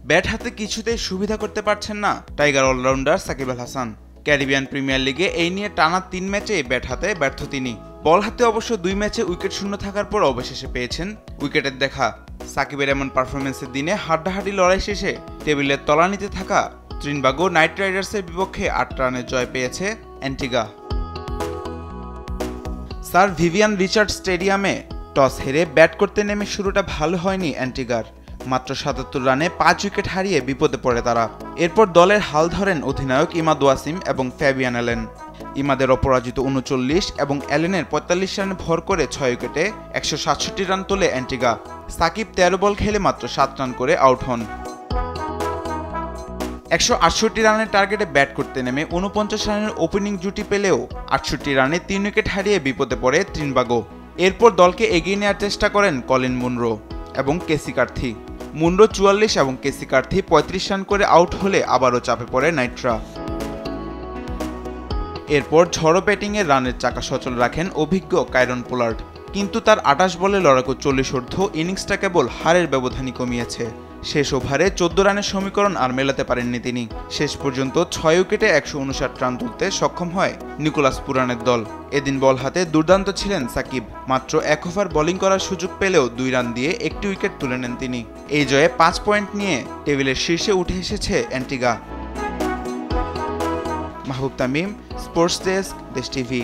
Bat হাতে কিছুতেই সুবিধা করতে পারছেন না tiger allrounder Shakib Al Hasan. Caribbean premier লিগে এই নিয়ে টানা 3 ম্যাচে ব্যাট হাতে ব্যর্থ তিনি। বল হাতে অবশ্য 2 ম্যাচে উইকেট শূন্য থাকার পর অবশেষে পেয়েছেন উইকেটের দেখা। সাকিবের এমন পারফরমেন্সের দিনে হাড্ডাহাড্ডি লড়াই শেষে টেবিলের তলানিতে থাকা ত্রিনবাগো নাইট রাইডার্সের বিপক্ষে 8 রানের জয় পেয়েছে অ্যান্টিগা। স্যার ভিভিয়ান রিচার্ড স্টেডিয়ামে টস হেরে ব্যাট করতে নেমে শুরুটা ভালো হয়নি অ্যান্টিগার। মাত্র ৭৭ রানে 5 উইকেট হারিয়ে বিপদে পড়ে তারা। এরপর দলের হাল ধরেন অধিনায়ক ইমাদ ওয়াসিম এবং ফ্যাবিয়ান অ্যালেন। ইমাদের অপরাজিত ৩৯ এবং অ্যালেনের ৪৫ রানে ভর করে 6 উইকেটে ১৬৭ রান তোলে অ্যান্টিগা। সাকিব ১৩ বল খেলে মাত্র ৭ রান করে আউট হন। ১৬৮ রানের টার্গেটে ব্যাট করতে নেমে ৪৯ রানের ওপেনিং জুটি পেলেও ৬৮ রানে ৩ উইকেট হারিয়ে বিপদে পড়ে ত্রিনবাগো। এরপর দলকে এগিয়ে নেওয়ার চেষ্টা করেন কলিন মুনরো এবং কেসি কার্থি। মুনরো ৪৪ এবং কেসি কার্থি ৩৫ রান করে আউট হলে আবারও চাপে পড়ে নাইটরা। এরপর ঝড়ো ব্যাটিংয়ে রানের চাকা সচল রাখেন অভিজ্ঞ কায়রন পোলার্ড, কিন্তু তার ২৮ বলে লড়াকু ৪০ ইনিংসটা কেবল হারের ব্যবধানই কমিয়েছে। শেষ ওভারে ১৪ রানের সমীকরণ আর মেলাতে পারেননি তিনি। শেষ পর্যন্ত ৬ উইকেটে ১৫৯ রান তুলতে সক্ষম হয় নিকোলাস পুরানের দল। এদিন বল হাতে দুর্দান্ত ছিলেন সাকিব। মাত্র ১ ওভার বোলিং করার সুযোগ পেলেও ২ রান দিয়ে একটি উইকেট তুলে নেন তিনি। এই জয়ে ৫ পয়েন্ট নিয়ে টেবিলের শীর্ষে উঠে এসেছে অ্যান্টিগা। মাহবুব তামিম, স্পোর্টস ডেস্ক, দেশ টিভি।